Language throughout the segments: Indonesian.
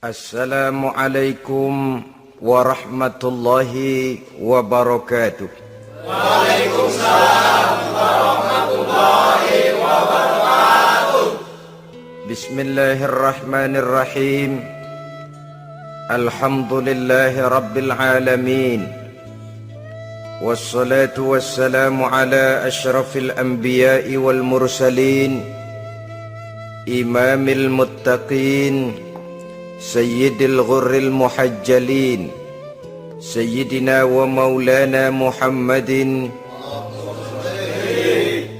Assalamualaikum warahmatullahi wabarakatuh. Waalaikumsalam warahmatullahi wabarakatuh. Bismillahirrahmanirrahim. Alhamdulillahi rabbil alamin. Wassalatu wassalamu ala ashrafil anbiya'i wal mursalin, imamil muttaqin, sayyidil ghurril muhajjalin, sayyidina wa maulana Muhammadin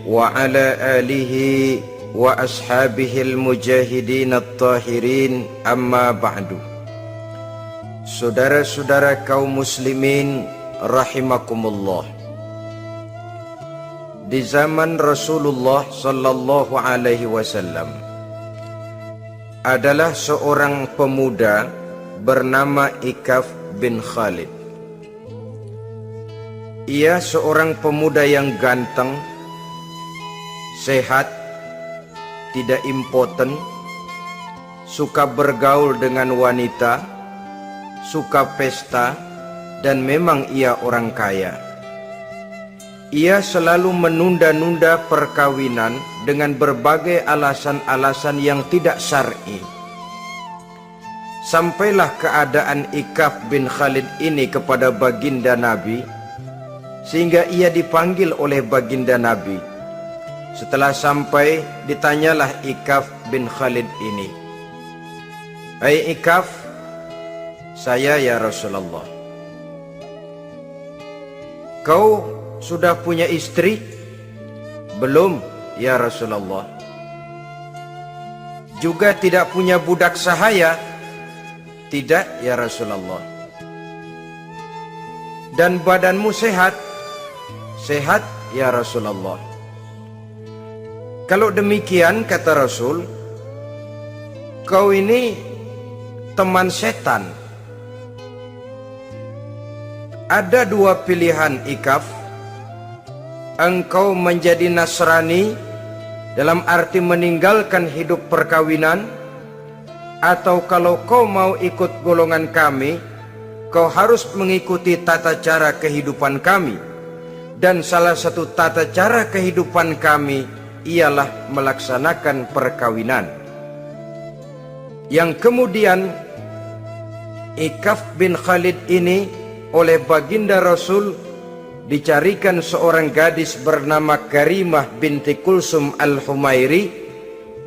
wa ala alihi wa ashabihil mujahidin at-tahirin, amma ba'du. Saudara-saudara kaum muslimin rahimakumullah, di zaman Rasulullah sallallahu alaihi wasallam adalah seorang pemuda bernama Ikaf bin Khalid. Ia seorang pemuda yang ganteng, sehat, tidak impoten, suka bergaul dengan wanita, suka pesta, dan memang ia orang kaya. Ia selalu menunda-nunda perkawinan dengan berbagai alasan-alasan yang tidak syar'i. Sampailah keadaan Ikaf bin Khalid ini kepada baginda Nabi, sehingga ia dipanggil oleh baginda Nabi. Setelah sampai, ditanyalah Ikaf bin Khalid ini, "Hai Ikaf, saya ya Rasulullah. Kau sudah punya istri?" "Belum ya Rasulullah." "Juga tidak punya budak sahaya?" "Tidak ya Rasulullah." "Dan badanmu sehat?" "Sehat ya Rasulullah." "Kalau demikian," kata Rasul, "kau ini teman setan. Ada dua pilihan Ikaf. Engkau menjadi Nasrani dalam arti meninggalkan hidup perkawinan, atau kalau kau mau ikut golongan kami, kau harus mengikuti tata cara kehidupan kami. Dan salah satu tata cara kehidupan kami ialah melaksanakan perkawinan." Yang kemudian Ikaf bin Khalid ini oleh baginda Rasul dicarikan seorang gadis bernama Karimah binti Kulsum al-Humairi,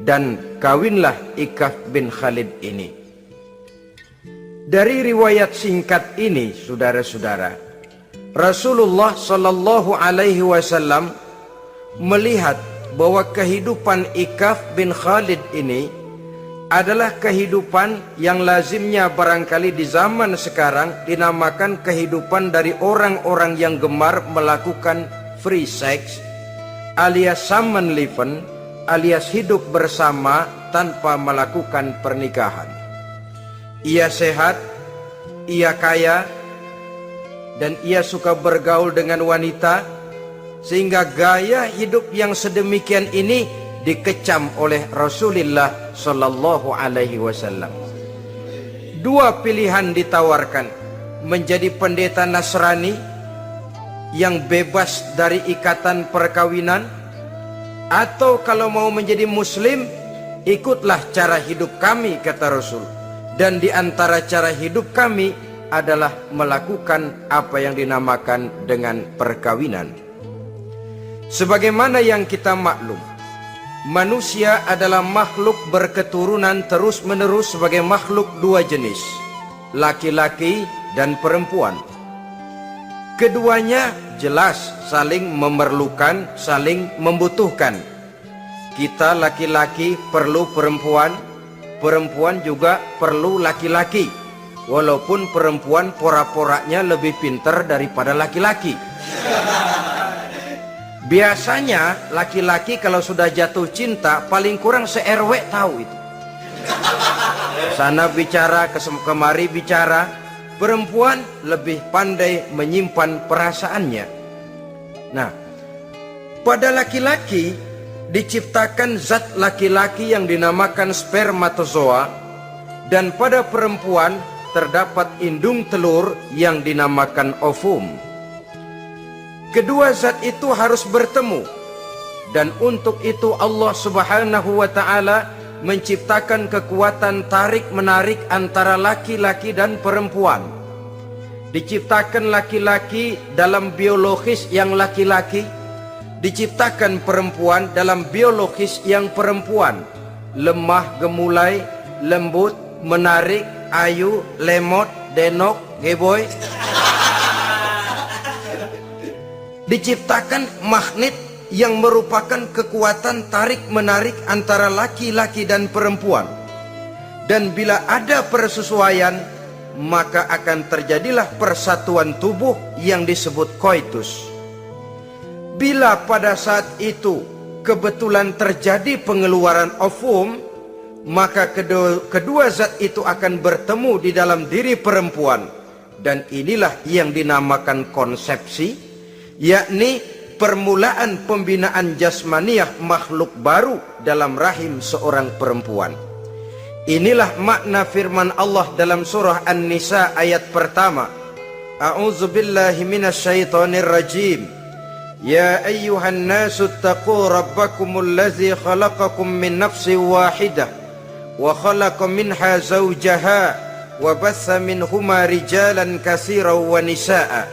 dan kawinlah Ikaf bin Khalid ini. Dari riwayat singkat ini, saudara-saudara, Rasulullah sallallahu alaihi wasallam melihat bahwa kehidupan Ikaf bin Khalid ini adalah kehidupan yang lazimnya barangkali di zaman sekarang dinamakan kehidupan dari orang-orang yang gemar melakukan free sex, alias samenleven, alias hidup bersama tanpa melakukan pernikahan. Ia sehat, ia kaya, dan ia suka bergaul dengan wanita, sehingga gaya hidup yang sedemikian ini dikecam oleh Rasulullah sallallahu alaihi wasallam. Dua pilihan ditawarkan: menjadi pendeta Nasrani yang bebas dari ikatan perkawinan, atau kalau mau menjadi muslim, ikutlah cara hidup kami, kata Rasul. Dan di antara cara hidup kami adalah melakukan apa yang dinamakan dengan perkawinan. Sebagaimana yang kita maklum, manusia adalah makhluk berketurunan terus-menerus sebagai makhluk dua jenis, laki-laki dan perempuan. Keduanya jelas saling memerlukan, saling membutuhkan. Kita laki-laki perlu perempuan, perempuan juga perlu laki-laki, walaupun perempuan pora-poranya lebih pintar daripada laki-laki. Biasanya laki-laki kalau sudah jatuh cinta paling kurang se-RW tahu itu. Sana bicara, kemari bicara. Perempuan lebih pandai menyimpan perasaannya. Nah, pada laki-laki diciptakan zat laki-laki yang dinamakan spermatozoa dan pada perempuan terdapat indung telur yang dinamakan ovum. Kedua zat itu harus bertemu, dan untuk itu Allah Subhanahu wa Ta'ala menciptakan kekuatan tarik-menarik antara laki-laki dan perempuan. Diciptakan laki-laki dalam biologis yang laki-laki, diciptakan perempuan dalam biologis yang perempuan. Lemah gemulai, lembut, menarik, ayu, lemot, denok, geboy. Diciptakan magnet yang merupakan kekuatan tarik-menarik antara laki-laki dan perempuan. Dan bila ada persesuaian, maka akan terjadilah persatuan tubuh yang disebut koitus. Bila pada saat itu kebetulan terjadi pengeluaran ovum, maka kedua zat itu akan bertemu di dalam diri perempuan. Dan inilah yang dinamakan konsepsi, yakni permulaan pembinaan jasmaniah makhluk baru dalam rahim seorang perempuan. Inilah makna firman Allah dalam surah An-Nisa ayat pertama. A'udzubillahi minasyaitonir rajim. Ya ayyuhan nasu taqu rabbakumul ladzi khalaqakum min nafsin wahidah wa khalaqa minha zawjaha wa batha minhuma rijalan katsiran wa nisaa.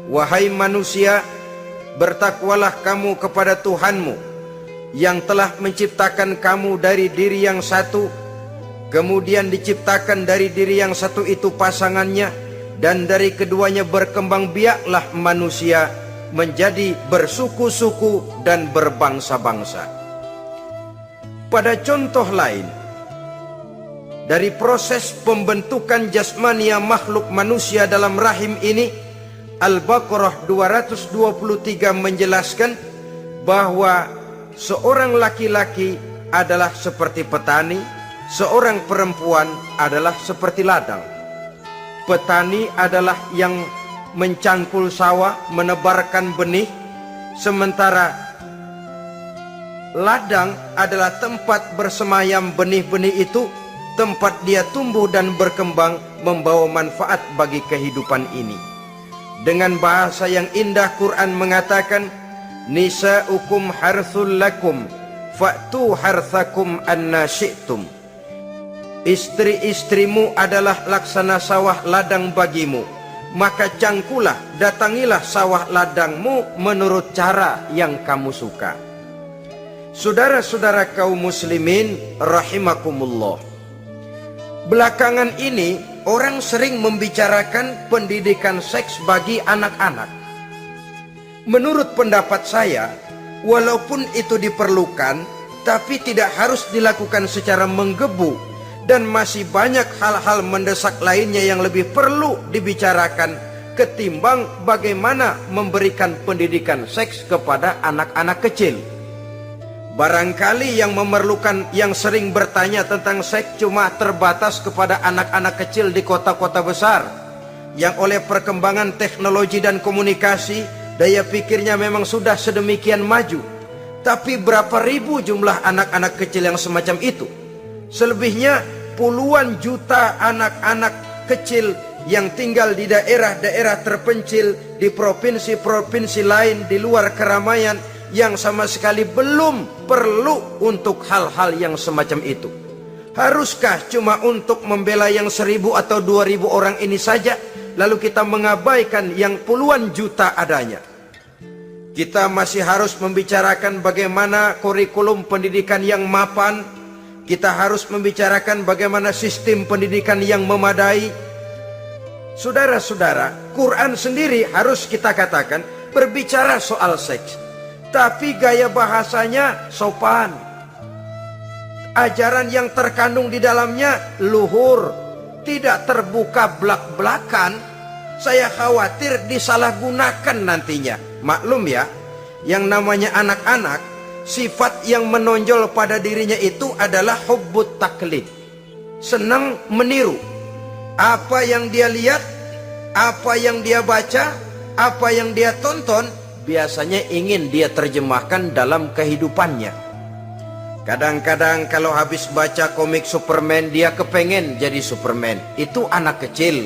Wahai manusia, bertakwalah kamu kepada Tuhanmu yang telah menciptakan kamu dari diri yang satu, kemudian diciptakan dari diri yang satu itu pasangannya, dan dari keduanya berkembang biaklah manusia menjadi bersuku-suku dan berbangsa-bangsa. Pada contoh lain, dari proses pembentukan jasmania makhluk manusia dalam rahim ini, Al-Baqarah 223 menjelaskan bahwa seorang laki-laki adalah seperti petani, seorang perempuan adalah seperti ladang. Petani adalah yang mencangkul sawah, menebarkan benih, sementara ladang adalah tempat bersemayam benih-benih itu, tempat dia tumbuh dan berkembang membawa manfaat bagi kehidupan ini. Dengan bahasa yang indah, Quran mengatakan, Nisa'ukum harthul lakum fa'tu harthakum anna syi'tum. Istri-istrimu adalah laksana sawah ladang bagimu, maka cangkulah, datangilah sawah ladangmu menurut cara yang kamu suka. Saudara-saudara kaum muslimin rahimakumullah, belakangan ini orang sering membicarakan pendidikan seks bagi anak-anak. Menurut pendapat saya, walaupun itu diperlukan, tapi tidak harus dilakukan secara menggebu, dan masih banyak hal-hal mendesak lainnya yang lebih perlu dibicarakan ketimbang bagaimana memberikan pendidikan seks kepada anak-anak kecil. Barangkali yang memerlukan, yang sering bertanya tentang seks cuma terbatas kepada anak-anak kecil di kota-kota besar, yang oleh perkembangan teknologi dan komunikasi, daya pikirnya memang sudah sedemikian maju. Tapi berapa ribu jumlah anak-anak kecil yang semacam itu? Selebihnya puluhan juta anak-anak kecil yang tinggal di daerah-daerah terpencil, di provinsi-provinsi lain, di luar keramaian, yang sama sekali belum perlu untuk hal-hal yang semacam itu. Haruskah cuma untuk membela yang 1.000 atau 2.000 orang ini saja, lalu kita mengabaikan yang puluhan juta adanya? Kita masih harus membicarakan bagaimana kurikulum pendidikan yang mapan. Kita harus membicarakan bagaimana sistem pendidikan yang memadai. Saudara-saudara, Quran sendiri harus kita katakan berbicara soal seks, tapi gaya bahasanya sopan. Ajaran yang terkandung di dalamnya luhur, tidak terbuka belak-belakan. Saya khawatir disalahgunakan nantinya. Maklum ya, yang namanya anak-anak, sifat yang menonjol pada dirinya itu adalah hubbut taklid, senang meniru. Apa yang dia lihat, apa yang dia baca, apa yang dia tonton, biasanya ingin dia terjemahkan dalam kehidupannya. Kadang-kadang kalau habis baca komik Superman, dia kepengen jadi Superman. Itu anak kecil.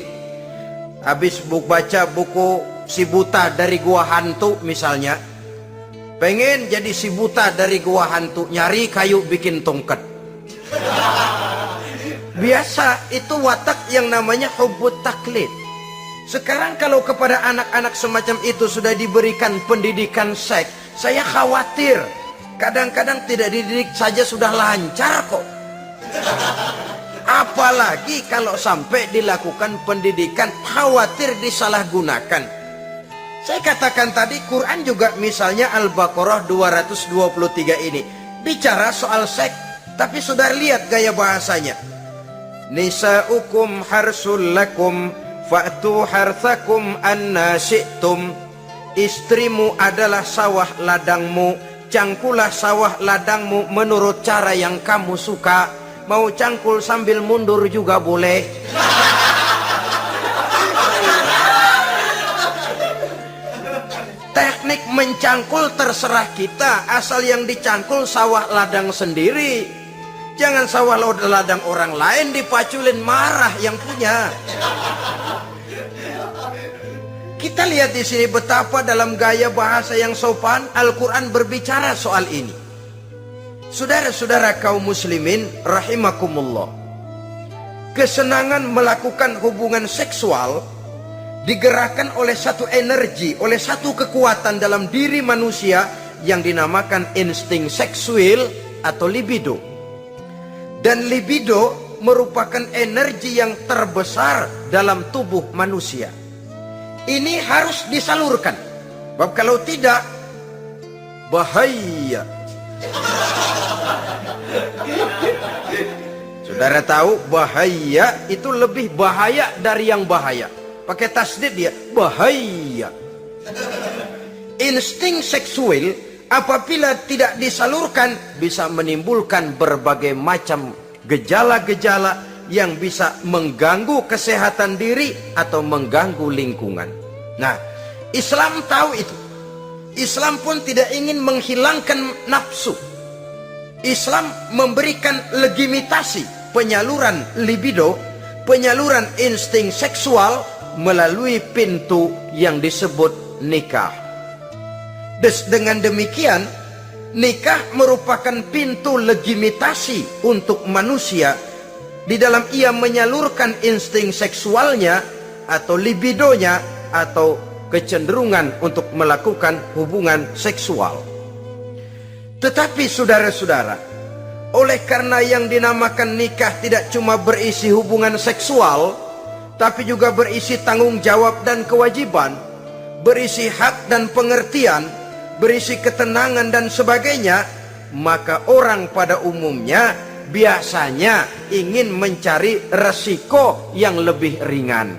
Habis baca buku Si Buta dari Gua Hantu misalnya, pengen jadi si buta dari gua hantu, nyari kayu bikin tongkat. Biasa, itu watak yang namanya hubbut taklid. Sekarang kalau kepada anak-anak semacam itu sudah diberikan pendidikan seks, saya khawatir. Kadang-kadang tidak dididik saja sudah lancar kok. Apalagi kalau sampai dilakukan pendidikan, khawatir disalahgunakan. Saya katakan tadi, Quran juga misalnya Al-Baqarah 223 ini bicara soal seks, tapi sudah lihat gaya bahasanya. Nisa'ukum harsul lakum fa'tu harthakum anna syi'tum. Istrimu adalah sawah ladangmu, cangkulah sawah ladangmu menurut cara yang kamu suka. Mau cangkul sambil mundur juga boleh. Teknik mencangkul terserah kita, asal yang dicangkul sawah ladang sendiri. Jangan sawah ladang orang lain dipaculin, marah yang punya. Kita lihat di sini betapa dalam gaya bahasa yang sopan Al-Quran berbicara soal ini. Saudara-saudara kaum muslimin rahimakumullah, kesenangan melakukan hubungan seksual digerakkan oleh satu energi, oleh satu kekuatan dalam diri manusia yang dinamakan insting seksual atau libido. Dan libido merupakan energi yang terbesar dalam tubuh manusia. Ini harus disalurkan, sebab kalau tidak, bahaya. Saudara tahu, bahaya itu lebih bahaya dari yang bahaya. Pakai tasdid dia, bahaya. Insting seksual apabila tidak disalurkan bisa menimbulkan berbagai macam gejala-gejala yang bisa mengganggu kesehatan diri atau mengganggu lingkungan. Nah, Islam tahu itu. Islam pun tidak ingin menghilangkan nafsu. Islam memberikan legitimasi penyaluran libido, penyaluran insting seksual melalui pintu yang disebut nikah. Dengan demikian, nikah merupakan pintu legitimasi untuk manusia di dalam ia menyalurkan insting seksualnya atau libidonya atau kecenderungan untuk melakukan hubungan seksual. Tetapi saudara-saudara, oleh karena yang dinamakan nikah tidak cuma berisi hubungan seksual, tapi juga berisi tanggung jawab dan kewajiban, berisi hak dan pengertian, berisi ketenangan dan sebagainya, maka orang pada umumnya biasanya ingin mencari resiko yang lebih ringan.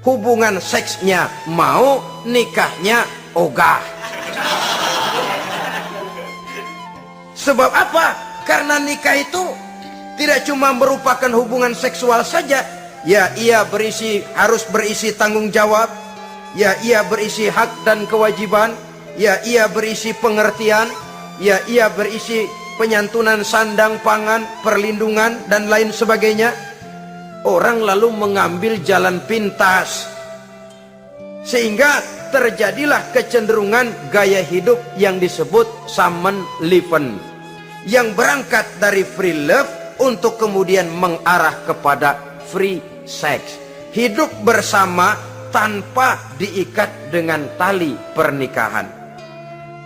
Hubungan seksnya mau, nikahnya ogah. Sebab apa? Karena nikah itu tidak cuma merupakan hubungan seksual saja. Ya, ia harus berisi tanggung jawab. Ya, ia berisi hak dan kewajiban. Ya, ia berisi pengertian. Ya, ia berisi penyantunan sandang pangan, perlindungan, dan lain sebagainya. Orang lalu mengambil jalan pintas, sehingga terjadilah kecenderungan gaya hidup yang disebut Samenleven, yang berangkat dari free love untuk kemudian mengarah kepada free sex. Hidup bersama tanpa diikat dengan tali pernikahan.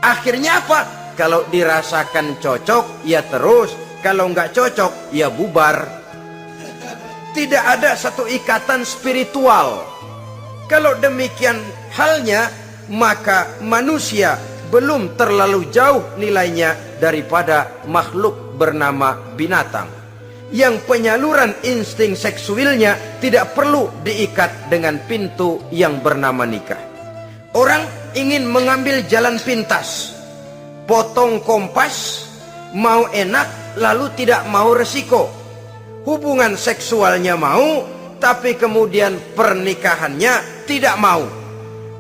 Akhirnya apa? Kalau dirasakan cocok, ya terus. Kalau nggak cocok, ya bubar. Tidak ada satu ikatan spiritual. Kalau demikian halnya, maka manusia belum terlalu jauh nilainya daripada makhluk bernama binatang, yang penyaluran insting seksualnya tidak perlu diikat dengan pintu yang bernama nikah. Orang ingin mengambil jalan pintas, potong kompas, mau enak lalu tidak mau resiko. Hubungan seksualnya mau, tapi kemudian pernikahannya tidak mau.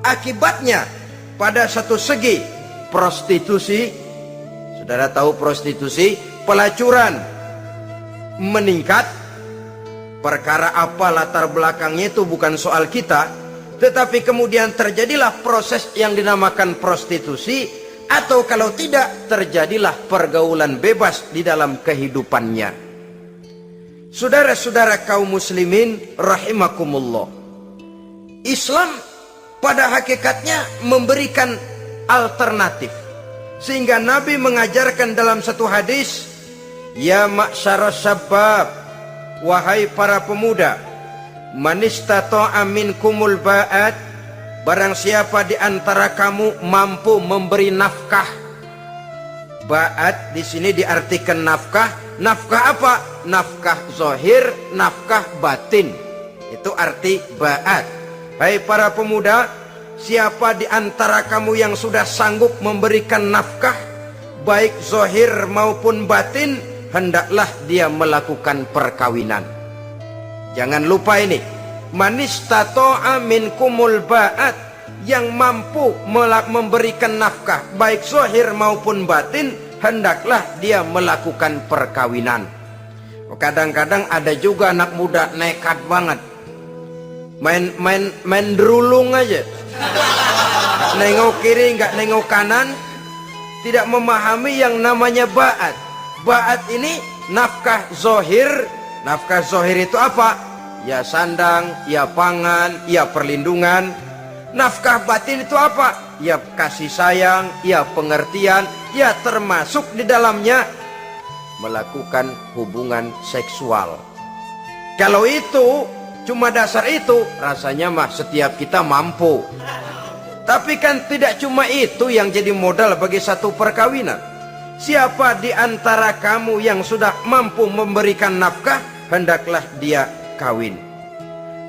Akibatnya pada satu segi prostitusi. Saudara tahu prostitusi? pelacuran meningkat. Perkara apa latar belakangnya itu bukan soal kita, tetapi kemudian terjadilah proses yang dinamakan prostitusi, atau kalau tidak terjadilah pergaulan bebas di dalam kehidupannya. Saudara-saudara kaum muslimin rahimakumullah, Islam pada hakikatnya memberikan alternatif, sehingga Nabi mengajarkan dalam satu hadis, ya ma'syaras syabab, wahai para pemuda, man istata'a minkumul ba'at, barang siapa di antara kamu mampu memberi nafkah. Ba'at di sini diartikan nafkah. Nafkah apa? Nafkah zahir, nafkah batin. Itu arti ba'at. Hai para pemuda, siapa di antara kamu yang sudah sanggup memberikan nafkah, baik zahir maupun batin, hendaklah dia melakukan perkawinan. Jangan lupa ini, manistato'a minkumul ba'at, yang mampu memberikan nafkah baik zahir maupun batin, hendaklah dia melakukan perkawinan. Kadang-kadang ada juga anak muda nekat banget, main derulung aja, nggak nengok kiri, nggak nengok kanan, tidak memahami yang namanya ba'at. Ba'at ini nafkah zohir. Nafkah zohir itu apa? Ya sandang, ya pangan, ya perlindungan. Nafkah batin itu apa? Ya kasih sayang, ya pengertian, ya termasuk di dalamnya melakukan hubungan seksual. Kalau itu cuma dasar itu, rasanya mah setiap kita mampu. Tapi kan tidak cuma itu yang jadi modal bagi satu perkawinan. Siapa di antara kamu yang sudah mampu memberikan nafkah, hendaklah dia kawin.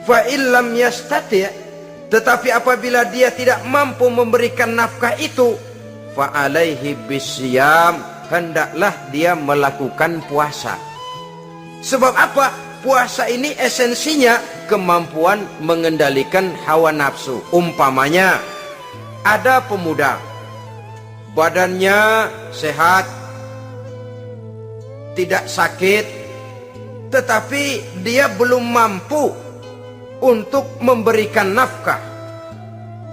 Fa illam yastati', tetapi apabila dia tidak mampu memberikan nafkah itu, fa alaihi bisyam, hendaklah dia melakukan puasa. Sebab apa? Puasa ini esensinya kemampuan mengendalikan hawa nafsu. Umpamanya ada pemuda, badannya sehat, tidak sakit, tetapi dia belum mampu untuk memberikan nafkah.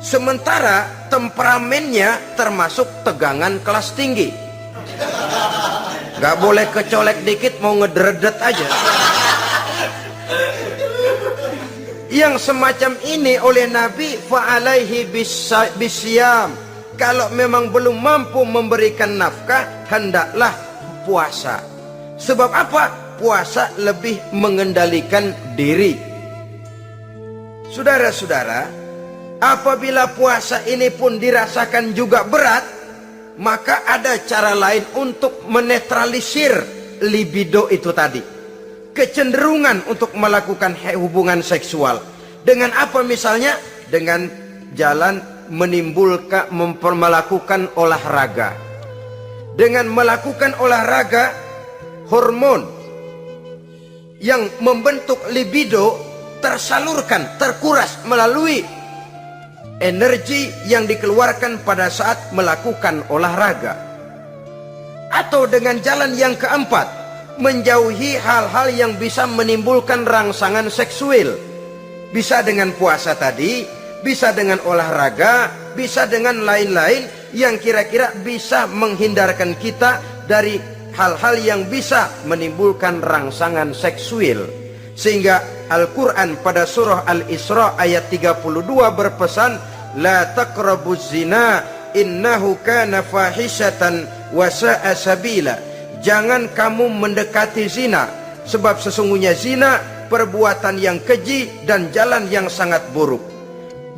Sementara temperamennya termasuk tegangan kelas tinggi, gak boleh kecolek dikit mau ngedredet aja. Yang semacam ini oleh Nabi, fa'alaihi bisyam, kalau memang belum mampu memberikan nafkah, hendaklah puasa. Sebab apa? Puasa lebih mengendalikan diri. Saudara-saudara, apabila puasa ini pun dirasakan juga berat, maka ada cara lain untuk menetralisir libido itu tadi, kecenderungan untuk melakukan hubungan seksual. Dengan apa misalnya? Dengan jalan menimbulkan melakukan olahraga. Dengan melakukan olahraga, hormon yang membentuk libido tersalurkan, terkuras melalui energi yang dikeluarkan pada saat melakukan olahraga. Atau dengan jalan yang keempat, menjauhi hal-hal yang bisa menimbulkan rangsangan seksual. Bisa dengan puasa tadi, bisa dengan olahraga, bisa dengan lain-lain yang kira-kira bisa menghindarkan kita dari hal-hal yang bisa menimbulkan rangsangan seksual. Sehingga Al-Quran pada surah Al-Isra ayat 32 berpesan, la taqrabuz zina innahu kana fahishatan wa sa'a sabila. Jangan kamu mendekati zina, sebab sesungguhnya zina perbuatan yang keji dan jalan yang sangat buruk.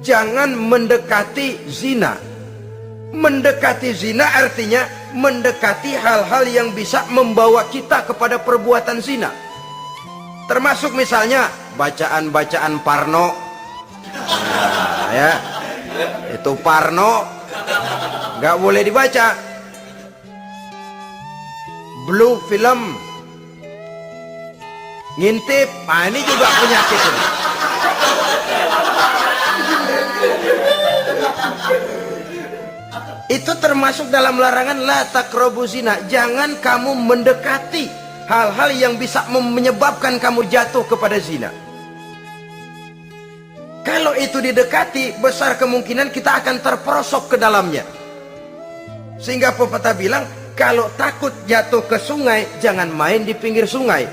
Jangan mendekati zina. Mendekati zina artinya mendekati hal-hal yang bisa membawa kita kepada perbuatan zina. Termasuk misalnya bacaan-bacaan Parno. Nah, ya, itu Parno nggak boleh dibaca. Blue film, ngintip, nah ini juga penyakit ini. Itu termasuk dalam larangan la taqrabu zina. Jangan kamu mendekati hal-hal yang bisa menyebabkan kamu jatuh kepada zina. Kalau itu didekati, besar kemungkinan kita akan terperosok ke dalamnya. Sehingga pepatah bilang, kalau takut jatuh ke sungai, jangan main di pinggir sungai.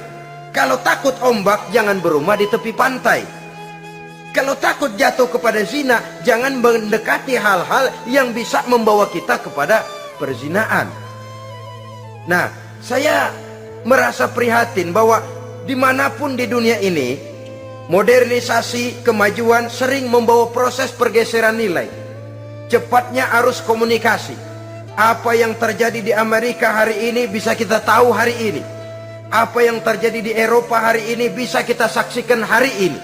Kalau takut ombak, jangan berumah di tepi pantai. Kalau takut jatuh kepada zina, jangan mendekati hal-hal yang bisa membawa kita kepada perzinaan. Nah, saya merasa prihatin bahwa dimanapun di dunia ini, modernisasi, kemajuan sering membawa proses pergeseran nilai. Cepatnya arus komunikasi. Apa yang terjadi di Amerika hari ini bisa kita tahu hari ini. Apa yang terjadi di Eropa hari ini bisa kita saksikan hari ini.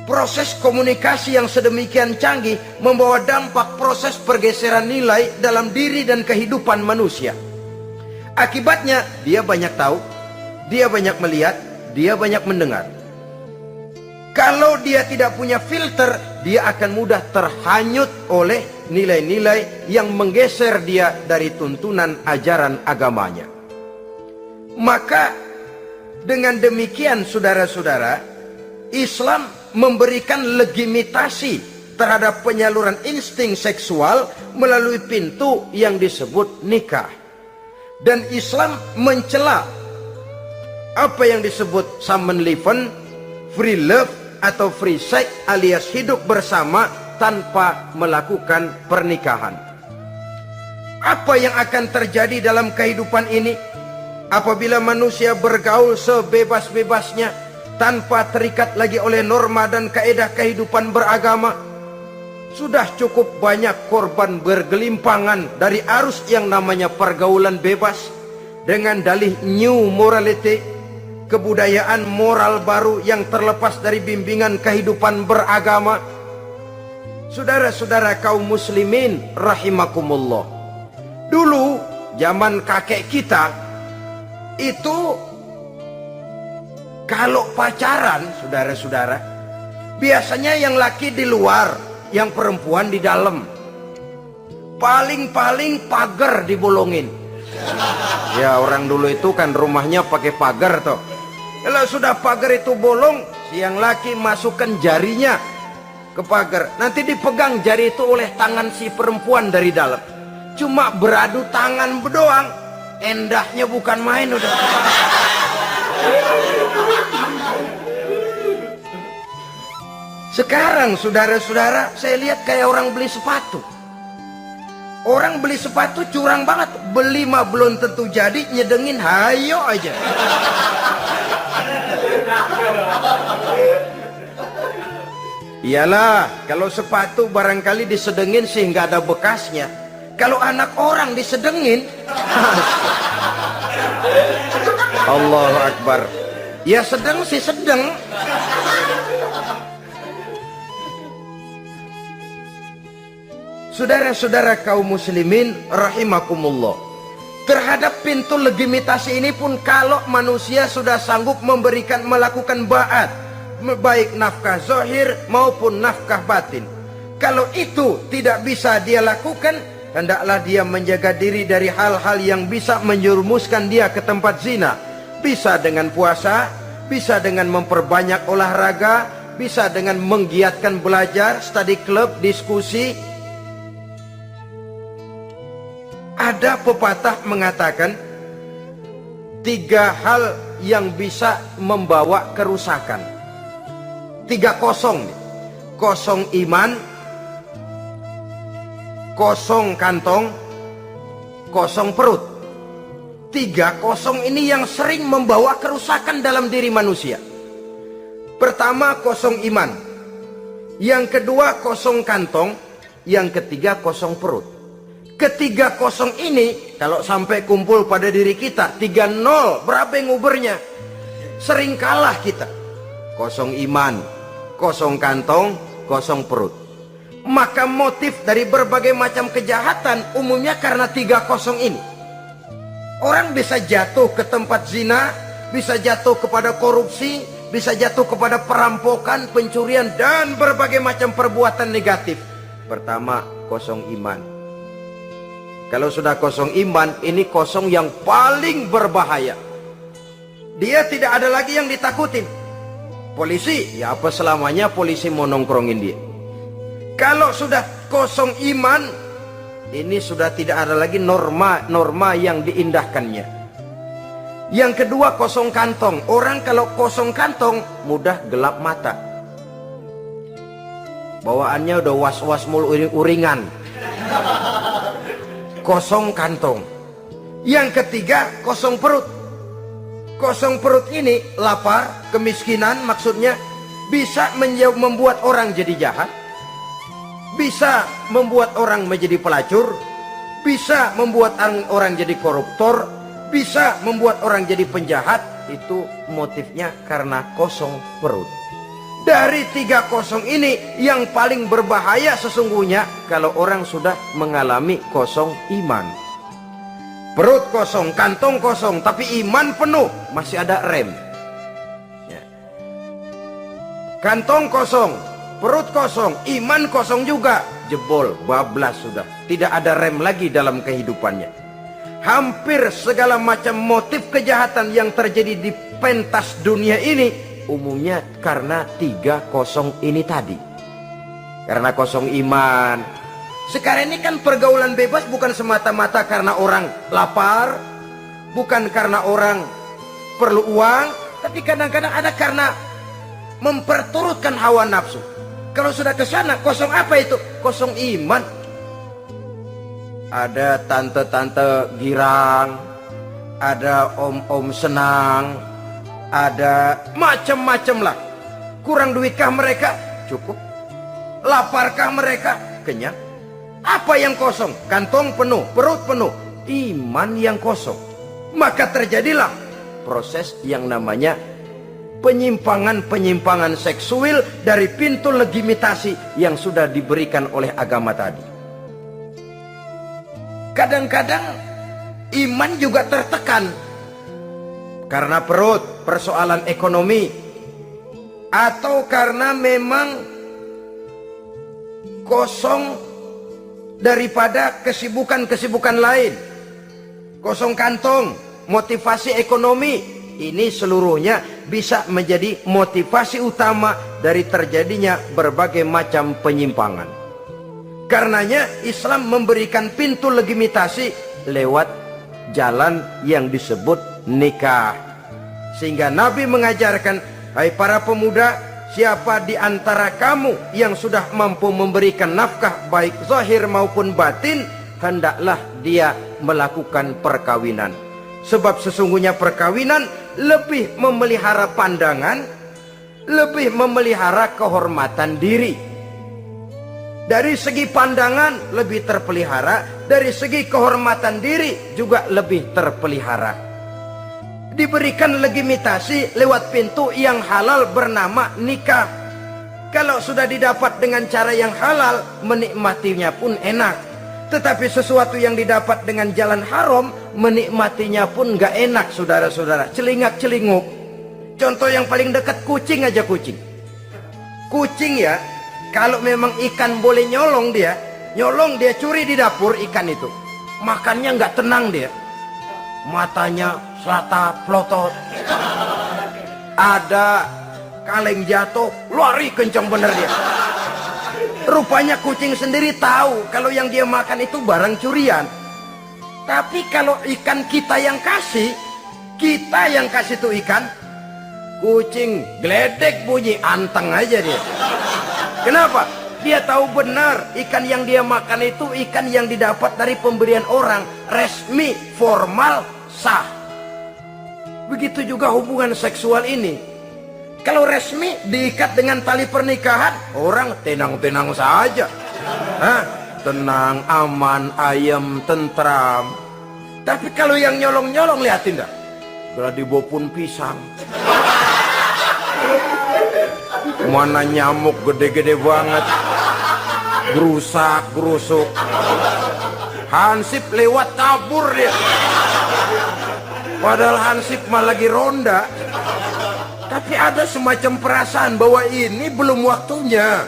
Proses komunikasi yang sedemikian canggih membawa dampak proses pergeseran nilai dalam diri dan kehidupan manusia. Akibatnya dia banyak tahu, dia banyak melihat, dia banyak mendengar. Kalau dia tidak punya filter, dia akan mudah terhanyut oleh nilai-nilai yang menggeser dia dari tuntunan ajaran agamanya. Maka dengan demikian saudara-saudara, Islam memberikan legitimasi terhadap penyaluran insting seksual melalui pintu yang disebut nikah. Dan Islam mencela apa yang disebut samenleven, free love atau free sex alias hidup bersama tanpa melakukan pernikahan. Apa yang akan terjadi dalam kehidupan ini apabila manusia bergaul sebebas-bebasnya tanpa terikat lagi oleh norma dan kaedah kehidupan beragama? Sudah cukup banyak korban bergelimpangan dari arus yang namanya pergaulan bebas dengan dalih new morality, kebudayaan moral baru yang terlepas dari bimbingan kehidupan beragama. Saudara-saudara kaum muslimin rahimakumullah, dulu zaman kakek kita itu kalau pacaran, saudara-saudara, biasanya yang laki di luar, yang perempuan di dalam. Paling-paling pagar dibolongin. Ya, orang dulu itu kan rumahnya pakai pagar toh. Kalau sudah pagar itu bolong, si yang laki masukkan jarinya ke pagar. Nanti dipegang jari itu oleh tangan si perempuan dari dalam. Cuma beradu tangan doang. Endahnya bukan main udah. Sekarang saudara-saudara, saya lihat kayak orang beli sepatu. Orang beli sepatu curang banget. Beli mah belum tentu jadi, nyedengin hayo aja. Iyalah, kalau sepatu barangkali disedengin sih nggak ada bekasnya. Kalau anak orang disedengin, Allahu Akbar. Ya sedang sih sedang. Saudara-saudara kaum muslimin rahimakumullah, terhadap pintu legitimasi ini pun kalau manusia sudah sanggup melakukan ba'at, baik nafkah zahir maupun nafkah batin, kalau itu tidak bisa dia lakukan, hendaklah dia menjaga diri dari hal-hal yang bisa menjerumuskan dia ke tempat zina. Bisa dengan puasa, bisa dengan memperbanyak olahraga, bisa dengan menggiatkan belajar, study club, diskusi. Ada pepatah mengatakan 3 hal yang bisa membawa kerusakan. 3 kosong nih. Kosong iman, kosong kantong, kosong perut. 3 kosong ini yang sering membawa kerusakan dalam diri manusia. Pertama, kosong iman. Yang kedua, kosong kantong. Yang ketiga, kosong perut. Ketiga kosong ini kalau sampai kumpul pada diri kita 3-0, berapa yang ngubernya? Sering kalah kita. Kosong iman, kosong kantong, kosong perut. Maka motif dari berbagai macam kejahatan umumnya karena 3 kosong ini. Orang bisa jatuh ke tempat zina, bisa jatuh kepada korupsi, bisa jatuh kepada perampokan, pencurian, dan berbagai macam perbuatan negatif. Pertama, kosong iman. Kalau sudah kosong iman, ini kosong yang paling berbahaya. Dia tidak ada lagi yang ditakutin. Polisi, ya apa selamanya polisi mau nongkrongin dia. Kalau sudah kosong iman, ini sudah tidak ada lagi norma yang diindahkannya. Yang kedua, kosong kantong. Orang kalau kosong kantong mudah gelap mata. Bawaannya udah was-was mulu uringan. Kosong kantong. Yang ketiga, kosong perut. Kosong perut ini lapar, kemiskinan maksudnya, bisa membuat orang jadi jahat, bisa membuat orang menjadi pelacur, bisa membuat orang jadi koruptor, bisa membuat orang jadi penjahat. Itu motifnya karena kosong perut. Dari 3 kosong ini yang paling berbahaya sesungguhnya kalau orang sudah mengalami kosong iman. Perut kosong, kantong kosong, tapi iman penuh, masih ada rem. Ya. Kantong kosong, perut kosong, iman kosong juga, jebol, bablas sudah. Tidak ada rem lagi dalam kehidupannya. Hampir segala macam motif kejahatan yang terjadi di pentas dunia ini umumnya karena 3 kosong ini tadi. Karena kosong iman. Sekarang ini kan pergaulan bebas bukan semata-mata karena orang lapar, bukan karena orang perlu uang, tapi kadang-kadang ada karena memperturutkan hawa nafsu. Kalau sudah ke sana, kosong apa itu? Kosong iman. Ada tante-tante girang, ada om-om senang, ada macam-macam lah. Kurang duitkah mereka? Cukup. Laparkah mereka? Kenyang. Apa yang kosong? Kantong penuh, perut penuh, iman yang kosong. Maka terjadilah proses yang namanya penyimpangan-penyimpangan seksual dari pintu legitimasi yang sudah diberikan oleh agama tadi. Kadang-kadang iman juga tertekan karena perut, persoalan ekonomi, atau karena memang kosong daripada kesibukan-kesibukan lain. Kosong kantong, motivasi ekonomi, ini seluruhnya bisa menjadi motivasi utama dari terjadinya berbagai macam penyimpangan. Karenanya Islam memberikan pintu legitimasi lewat jalan yang disebut nikah. Sehingga Nabi mengajarkan, hai para pemuda, siapa di antara kamu yang sudah mampu memberikan nafkah baik zahir maupun batin, hendaklah dia melakukan perkawinan. Sebab sesungguhnya perkawinan lebih memelihara pandangan, lebih memelihara kehormatan diri. Dari segi pandangan lebih terpelihara, dari segi kehormatan diri juga lebih terpelihara. Diberikan legitimasi lewat pintu yang halal bernama nikah. Kalau sudah didapat dengan cara yang halal, menikmatinya pun enak. Tetapi sesuatu yang didapat dengan jalan haram, menikmatinya pun gak enak, saudara-saudara. Celingak-celinguk. Contoh yang paling dekat, kucing aja kucing. Kucing ya, kalau memang ikan boleh nyolong dia curi di dapur ikan itu. Makannya nggak tenang dia. Matanya selata pelotot. Ada kaleng jatuh, lari kencang bener dia. Rupanya kucing sendiri tahu kalau yang dia makan itu barang curian. Tapi kalau ikan kita yang kasih tuh ikan, kucing geledek bunyi, anteng aja dia. Kenapa? Dia tahu benar ikan yang dia makan itu ikan yang didapat dari pemberian orang, resmi, formal, sah. Begitu juga hubungan seksual ini. Kalau resmi diikat dengan tali pernikahan, orang tenang-tenang saja. Tenang, aman, ayem, tentram. Tapi kalau yang nyolong-nyolong, lihatin dah. Gladi bopun pisang. Mana nyamuk gede-gede banget, gerusak, gerusuk. Hansip lewat kabur dia. Padahal Hansip mah lagi ronda. Tapi ada semacam perasaan bahwa ini belum waktunya.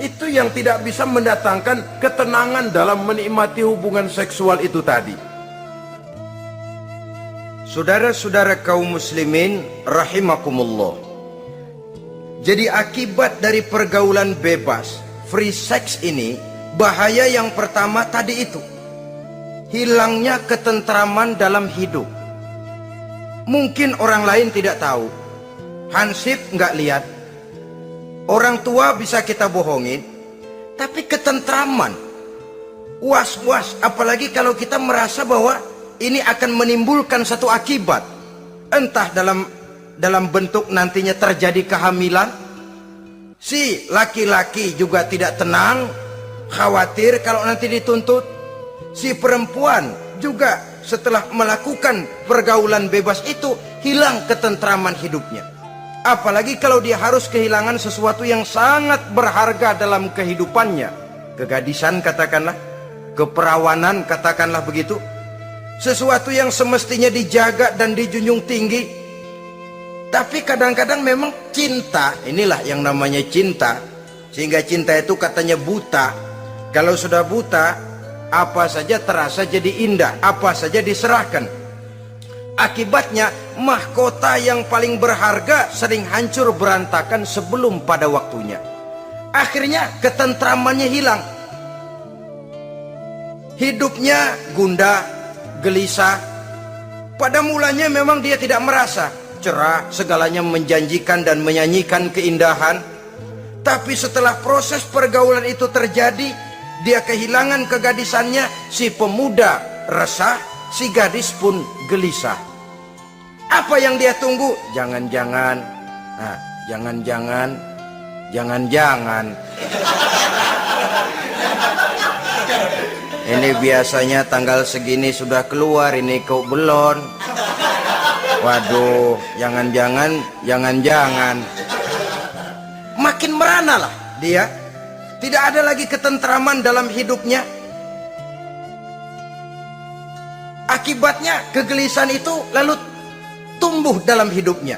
Itu yang tidak bisa mendatangkan ketenangan dalam menikmati hubungan seksual itu tadi. Saudara-saudara kaum muslimin rahimakumullah. Jadi akibat dari pergaulan bebas, free sex ini, bahaya yang pertama tadi itu, hilangnya ketentraman dalam hidup. Mungkin orang lain tidak tahu, hansip nggak lihat, orang tua bisa kita bohongin, tapi ketentraman, was-was, apalagi kalau kita merasa bahwa ini akan menimbulkan satu akibat, entah dalam bentuk nantinya terjadi kehamilan. Si laki-laki juga tidak tenang, khawatir kalau nanti dituntut. Si perempuan juga setelah melakukan pergaulan bebas itu hilang ketentraman hidupnya. Apalagi kalau dia harus kehilangan sesuatu yang sangat berharga dalam kehidupannya. Kegadisan katakanlah, keperawanan katakanlah begitu. Sesuatu yang semestinya dijaga dan dijunjung tinggi. Tapi kadang-kadang memang cinta, inilah yang namanya cinta. Sehingga cinta itu katanya buta. Kalau sudah buta, apa saja terasa jadi indah, apa saja diserahkan. Akibatnya mahkota yang paling berharga sering hancur berantakan sebelum pada waktunya. Akhirnya ketentramannya hilang. Hidupnya gundah, gelisah. Pada mulanya memang dia tidak merasa cerah, segalanya menjanjikan dan menyanyikan keindahan. Tapi setelah proses pergaulan itu terjadi, dia kehilangan kegadisannya. Si pemuda resah, si gadis pun gelisah. Apa yang dia tunggu? Jangan-jangan, nah, jangan-jangan. Ini biasanya tanggal segini sudah keluar, ini kok belum. Waduh, jangan-jangan. Makin merana lah dia. Tidak ada lagi ketentraman dalam hidupnya. Akibatnya kegelisahan itu lalu tumbuh dalam hidupnya.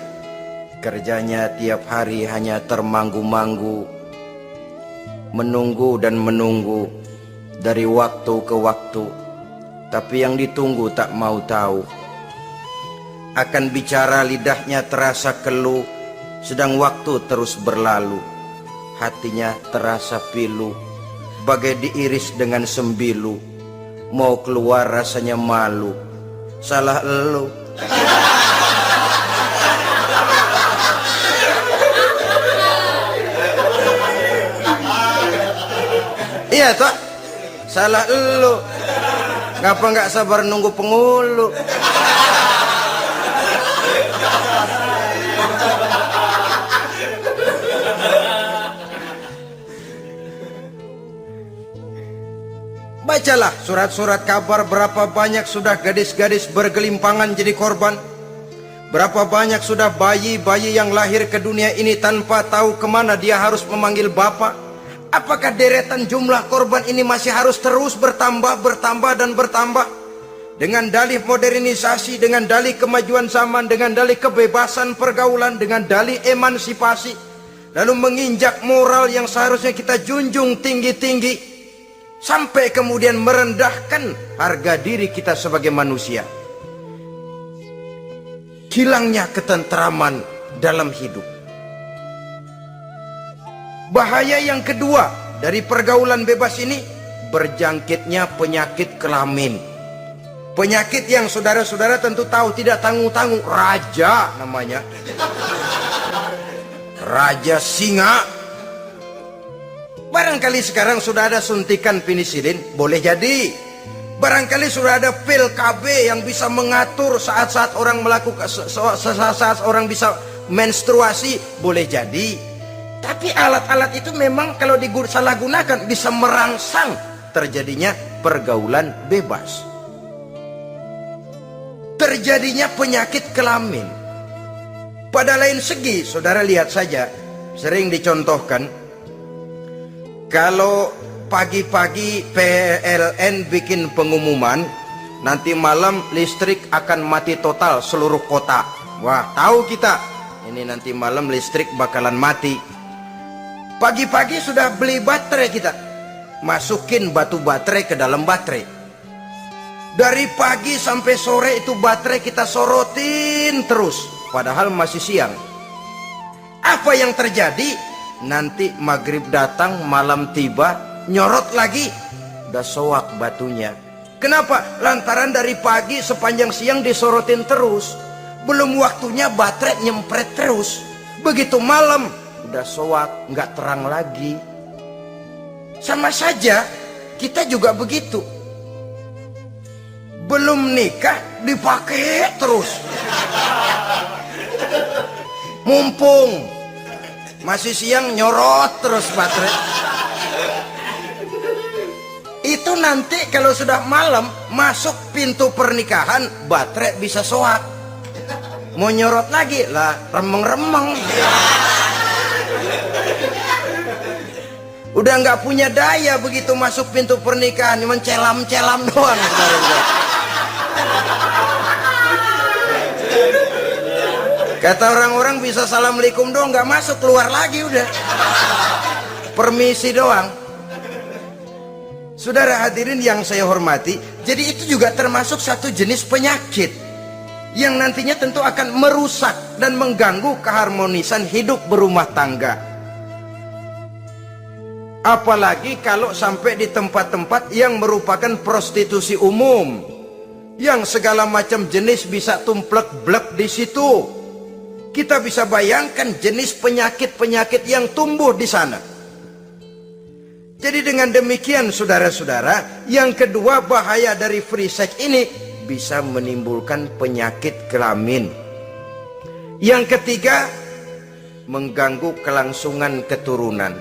Kerjanya tiap hari hanya termanggu-manggu, menunggu dan menunggu dari waktu ke waktu. Tapi yang ditunggu tak mau tahu. Akan bicara lidahnya terasa keluh, sedang waktu terus berlalu. Hatinya terasa pilu, bagai diiris dengan sembilu. Mau keluar rasanya malu. Salah elu. Iya toh, salah elu. Ngapa nggak sabar nunggu penghulu? Bacalah surat-surat kabar berapa banyak sudah gadis-gadis bergelimpangan jadi korban. Berapa banyak sudah bayi-bayi yang lahir ke dunia ini tanpa tahu kemana dia harus memanggil bapak. Apakah deretan jumlah korban ini masih harus terus bertambah dan bertambah? Dengan dalih modernisasi, dengan dalih kemajuan zaman, dengan dalih kebebasan pergaulan, dengan dalih emansipasi. Lalu menginjak moral yang seharusnya kita junjung tinggi-tinggi. Sampai kemudian merendahkan harga diri kita sebagai manusia. Hilangnya ketentraman dalam hidup. Bahaya yang kedua dari pergaulan bebas ini, berjangkitnya penyakit kelamin. Penyakit yang saudara-saudara tentu tahu, tidak tanggung-tanggung. Raja namanya. Raja singa. Barangkali sekarang sudah ada suntikan penisilin, boleh jadi. Barangkali sudah ada pil KB yang bisa mengatur saat-saat orang melakukan, saat orang bisa menstruasi, boleh jadi. Tapi alat-alat itu memang kalau disalahgunakan bisa merangsang terjadinya pergaulan bebas. Terjadinya penyakit kelamin. Pada lain segi, saudara lihat saja, sering dicontohkan. Kalau pagi-pagi PLN bikin pengumuman, nanti malam listrik akan mati total seluruh kota. Wah, tahu kita, ini nanti malam listrik bakalan mati. Pagi-pagi sudah beli baterai kita, masukin batu baterai ke dalam baterai. Dari pagi sampai sore itu baterai kita sorotin terus, padahal masih siang. Apa yang terjadi? Nanti maghrib datang, malam tiba, nyorot lagi, udah soak batunya. Kenapa? Lantaran dari pagi sepanjang siang disorotin terus, belum waktunya baterai nyempret terus. Begitu malam udah soak, nggak terang lagi. Sama saja kita juga begitu. Belum nikah dipakai terus. Mumpung masih siang nyorot terus baterai. Itu nanti kalau sudah malam masuk pintu pernikahan, baterai bisa soak. Mau nyorot lagi lah, remeng-remeng. Udah nggak punya daya begitu masuk pintu pernikahan, cuma celam-celam doang. Kata orang-orang bisa assalamualaikum doang, nggak masuk, keluar lagi udah. Permisi doang. Saudara hadirin yang saya hormati, jadi itu juga termasuk satu jenis penyakit yang nantinya tentu akan merusak dan mengganggu keharmonisan hidup berumah tangga. Apalagi kalau sampai di tempat-tempat yang merupakan prostitusi umum, yang segala macam jenis bisa tumplek-blek di situ. Kita bisa bayangkan jenis penyakit-penyakit yang tumbuh di sana. Jadi dengan demikian saudara-saudara, yang kedua bahaya dari free sex ini bisa menimbulkan penyakit kelamin. Yang ketiga, mengganggu kelangsungan keturunan.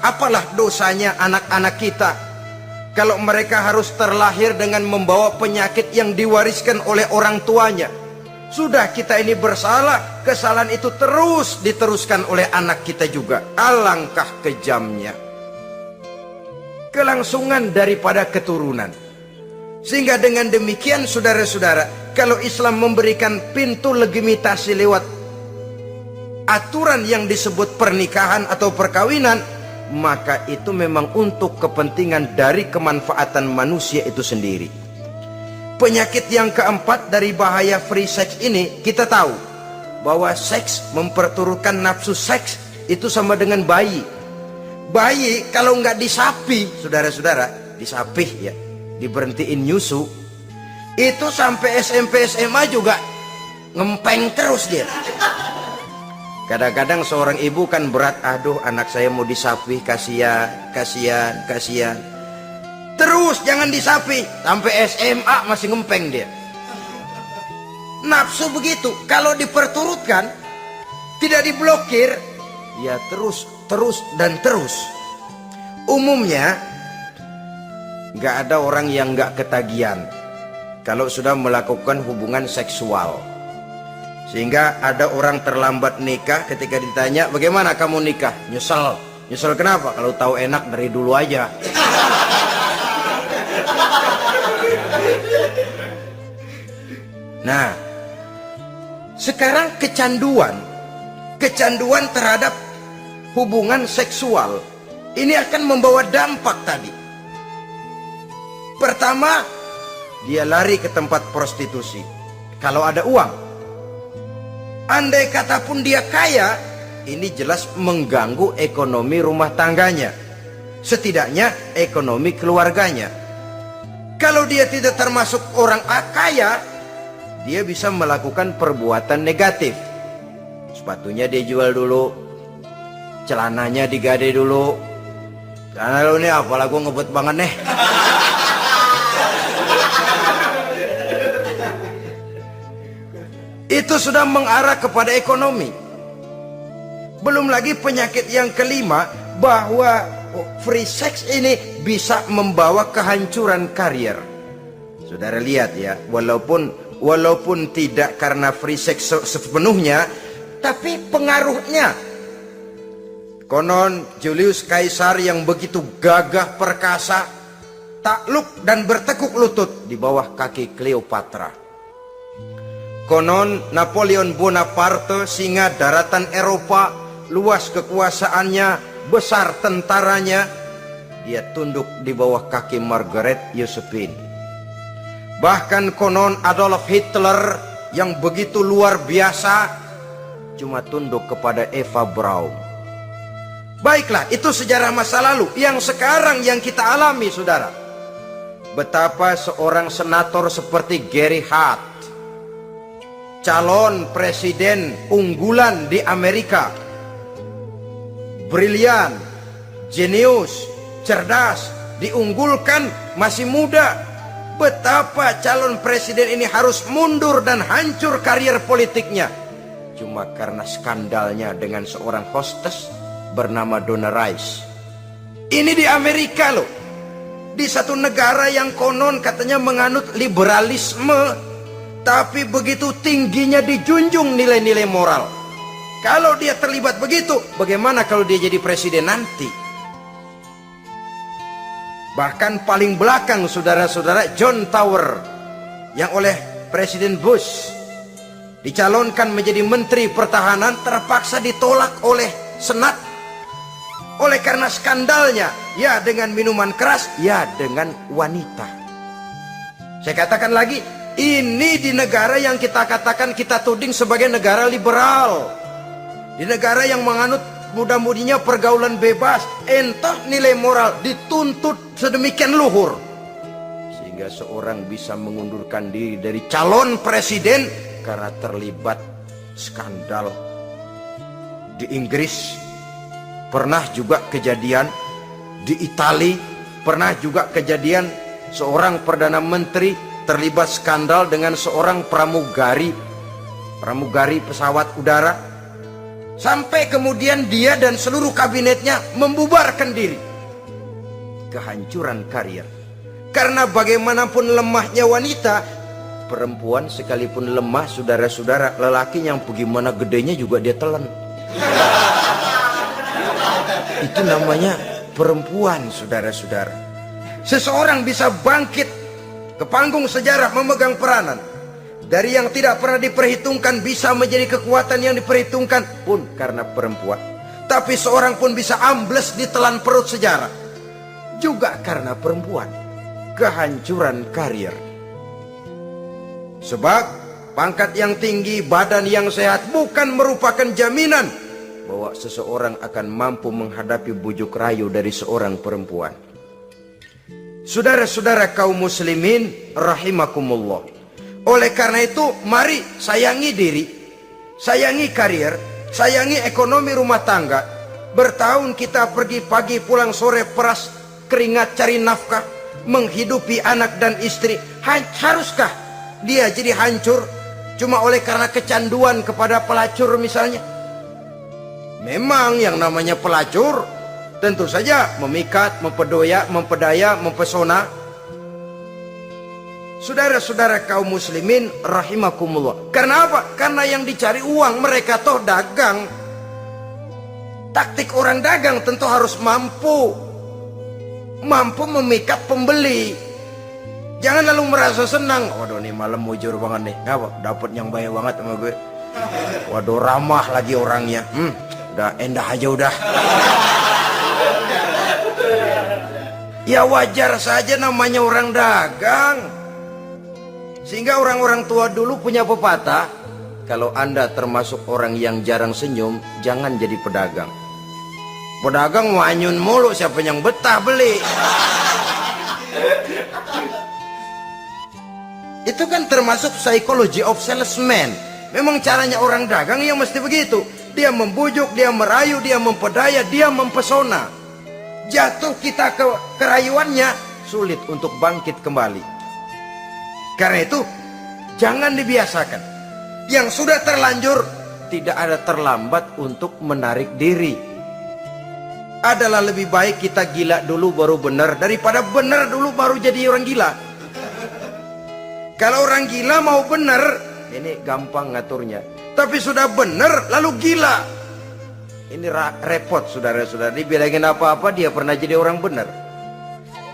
Apalah dosanya anak-anak kita kalau mereka harus terlahir dengan membawa penyakit yang diwariskan oleh orang tuanya? Sudah kita ini bersalah, kesalahan itu terus diteruskan oleh anak kita juga. Alangkah kejamnya kelangsungan daripada keturunan. Sehingga dengan demikian saudara-saudara, kalau Islam memberikan pintu legitimasi lewat aturan yang disebut pernikahan atau perkawinan, maka itu memang untuk kepentingan dari kemanfaatan manusia itu sendiri. Penyakit yang keempat dari bahaya free sex ini, kita tahu bahwa seks memperturutkan nafsu seks itu sama dengan bayi. Bayi kalau nggak disapi, saudara-saudara, disapih ya, diberhentiin nyusu, itu sampai SMP SMA juga ngempeng terus dia. Kadang-kadang seorang ibu kan berat, aduh anak saya mau disapih, kasihan. Terus jangan disapi, sampai SMA masih ngempeng dia. Nafsu begitu, kalau diperturutkan, tidak diblokir, ya terus dan terus. Umumnya nggak ada orang yang nggak ketagihan kalau sudah melakukan hubungan seksual. Sehingga ada orang terlambat nikah, ketika ditanya bagaimana kamu nikah, nyesel kenapa? Kalau tahu enak dari dulu aja. Nah, sekarang kecanduan terhadap hubungan seksual ini akan membawa dampak tadi. Pertama, dia lari ke tempat prostitusi kalau ada uang. Andai kata pun dia kaya, ini jelas mengganggu ekonomi rumah tangganya, setidaknya ekonomi keluarganya. Kalau dia tidak termasuk orang kaya, dia bisa melakukan perbuatan negatif. Sepatunya dia jual dulu, celananya digade dulu. Karena lu nih apalah gue ngebut banget nih. Itu sudah mengarah kepada ekonomi. Belum lagi penyakit yang kelima, bahwa free sex ini bisa membawa kehancuran karier. Saudara lihat ya, walaupun tidak karena free sex sepenuhnya, tapi pengaruhnya. Konon Julius Caesar yang begitu gagah perkasa takluk dan bertekuk lutut di bawah kaki Cleopatra. Konon Napoleon Bonaparte, singa daratan Eropa, luas kekuasaannya, besar tentaranya, dia tunduk di bawah kaki Margaret Josephine. Bahkan konon Adolf Hitler yang begitu luar biasa cuma tunduk kepada Eva Braun. Baiklah, itu sejarah masa lalu. Yang sekarang yang kita alami, saudara, betapa seorang senator seperti Gary Hart, calon presiden unggulan di Amerika, brilian, jenius, cerdas, diunggulkan, masih muda. Betapa calon presiden ini harus mundur dan hancur karier politiknya cuma karena skandalnya dengan seorang hostess bernama Donna Rice. Ini di Amerika loh, di satu negara yang konon katanya menganut liberalisme, tapi begitu tingginya dijunjung nilai-nilai moral. Kalau dia terlibat begitu, bagaimana kalau dia jadi presiden nanti? Bahkan paling belakang, saudara-saudara, John Tower yang oleh Presiden Bush dicalonkan menjadi Menteri Pertahanan terpaksa ditolak oleh Senat oleh karena skandalnya, ya dengan minuman keras, ya dengan wanita. Saya katakan lagi, ini di negara yang kita katakan, kita tuding sebagai negara liberal, di negara yang menganut mudah-mudinya pergaulan bebas, entah nilai moral dituntut sedemikian luhur sehingga seorang bisa mengundurkan diri dari calon presiden karena terlibat skandal. Di Inggris pernah juga kejadian, di Italia pernah juga kejadian, seorang perdana menteri terlibat skandal dengan seorang pramugari pesawat udara, sampai kemudian dia dan seluruh kabinetnya membubarkan diri. Kehancuran karier. Karena bagaimanapun lemahnya wanita, perempuan sekalipun lemah, saudara-saudara, lelaki yang bagaimana gedenya juga dia telan. Itu namanya perempuan, saudara-saudara. Seseorang bisa bangkit ke panggung sejarah memegang peranan. Dari yang tidak pernah diperhitungkan bisa menjadi kekuatan yang diperhitungkan pun karena perempuan. Tapi seorang pun bisa ambles di telan perut sejarah juga karena perempuan. Kehancuran karier. Sebab pangkat yang tinggi, badan yang sehat bukan merupakan jaminan bahwa seseorang akan mampu menghadapi bujuk rayu dari seorang perempuan. Saudara-saudara kaum muslimin rahimakumullah. Oleh karena itu, mari sayangi diri, sayangi karier, sayangi ekonomi rumah tangga. Bertahun kita pergi pagi pulang sore, peras keringat cari nafkah, menghidupi anak dan istri. Haruskah dia jadi hancur cuma oleh karena kecanduan kepada pelacur misalnya? Memang yang namanya pelacur tentu saja memikat, mempedaya, mempesona. Saudara-saudara kaum muslimin rahimakumullah. Karena apa? Karena yang dicari uang, mereka toh dagang. Taktik orang dagang tentu harus mampu memikat pembeli. Jangan lalu merasa senang, waduh nih malam mujur banget nih, dapat yang banyak banget sama gue. Waduh ramah lagi orangnya, udah endah aja udah. Ya wajar saja namanya orang dagang. Sehingga orang-orang tua dulu punya pepatah, kalau Anda termasuk orang yang jarang senyum, jangan jadi pedagang. Pedagang wanyun mulu, siapa yang betah beli? Itu kan termasuk psychology of salesman. Memang caranya orang dagang yang mesti begitu. Dia membujuk, dia merayu, dia mempedaya, dia mempesona. Jatuh kita ke kerayuannya, sulit untuk bangkit kembali. Karena itu jangan dibiasakan. Yang sudah terlanjur tidak ada terlambat untuk menarik diri. Adalah lebih baik kita gila dulu baru benar daripada benar dulu baru jadi orang gila. Kalau orang gila mau benar, ini gampang ngaturnya. Tapi sudah benar lalu gila, ini repot saudara-saudara. Dibilangin apa-apa dia pernah jadi orang benar.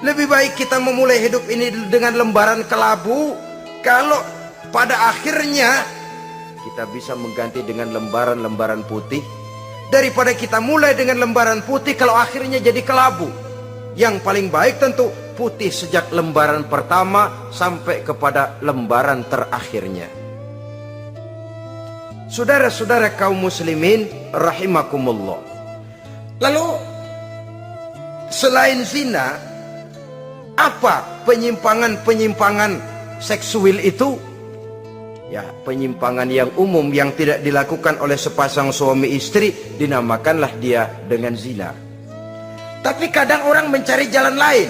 Lebih baik kita memulai hidup ini dengan lembaran kelabu. Kalau pada akhirnya kita bisa mengganti dengan lembaran-lembaran putih. daripada kita mulai dengan lembaran putih kalau akhirnya jadi kelabu. Yang paling baik tentu putih sejak lembaran pertama sampai kepada lembaran terakhirnya. Saudara-saudara kaum muslimin rahimakumullah. Lalu selain zina, apa penyimpangan-penyimpangan seksual itu? Ya, penyimpangan yang umum yang tidak dilakukan oleh sepasang suami istri dinamakanlah dia dengan zina. Tapi kadang orang mencari jalan lain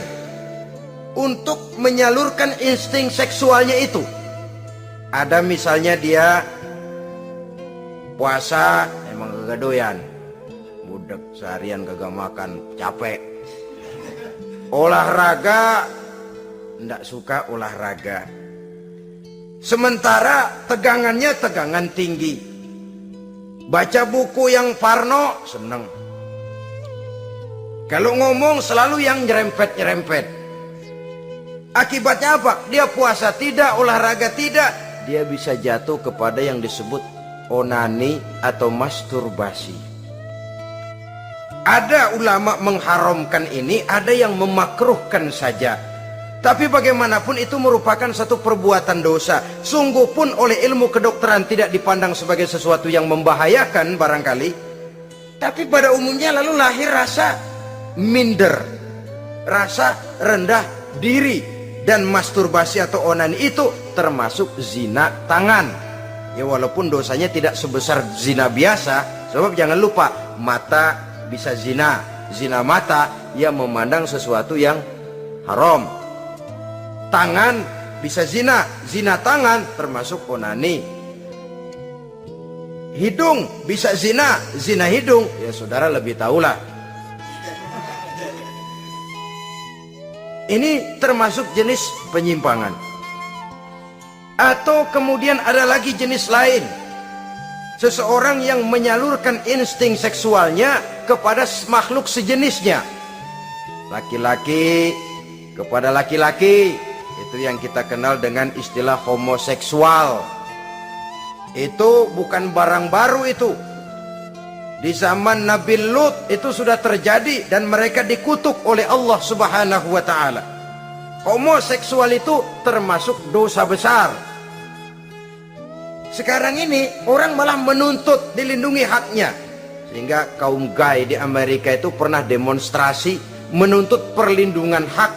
untuk menyalurkan insting seksualnya itu. Ada misalnya dia puasa emang kagak doyan, budek seharian kagak makan, capek. Olahraga ndak suka olahraga. Sementara tegangannya tegangan tinggi. Baca buku yang parno seneng. Kalau ngomong selalu yang nyerempet-nyerempet. Akibatnya apa? Dia puasa tidak, olahraga tidak. Dia bisa jatuh kepada yang disebut onani atau masturbasi. Ada ulama mengharamkan ini, ada yang memakruhkan saja. Tapi bagaimanapun itu merupakan satu perbuatan dosa. Sungguh pun oleh ilmu kedokteran tidak dipandang sebagai sesuatu yang membahayakan barangkali. Tapi pada umumnya lalu lahir rasa minder, rasa rendah diri. Dan masturbasi atau onani itu termasuk zina tangan. Ya walaupun dosanya tidak sebesar zina biasa. Sebab jangan lupa, mata bisa zina. Zina mata, ia memandang sesuatu yang haram. Tangan bisa zina. Zina tangan termasuk onani. Hidung bisa zina. Zina hidung, ya saudara lebih tahulah. Ini termasuk jenis penyimpangan. Atau kemudian ada lagi jenis lain. Seseorang yang menyalurkan insting seksualnya kepada makhluk sejenisnya. Laki-laki kepada laki-laki. Itu yang kita kenal dengan istilah homoseksual. Itu bukan barang baru itu. Di zaman Nabi Lut itu sudah terjadi dan mereka dikutuk oleh Allah Subhanahu wa taala. Homoseksual itu termasuk dosa besar. Sekarang ini orang malah menuntut dilindungi haknya. Sehingga kaum gay di Amerika itu pernah demonstrasi menuntut perlindungan hak.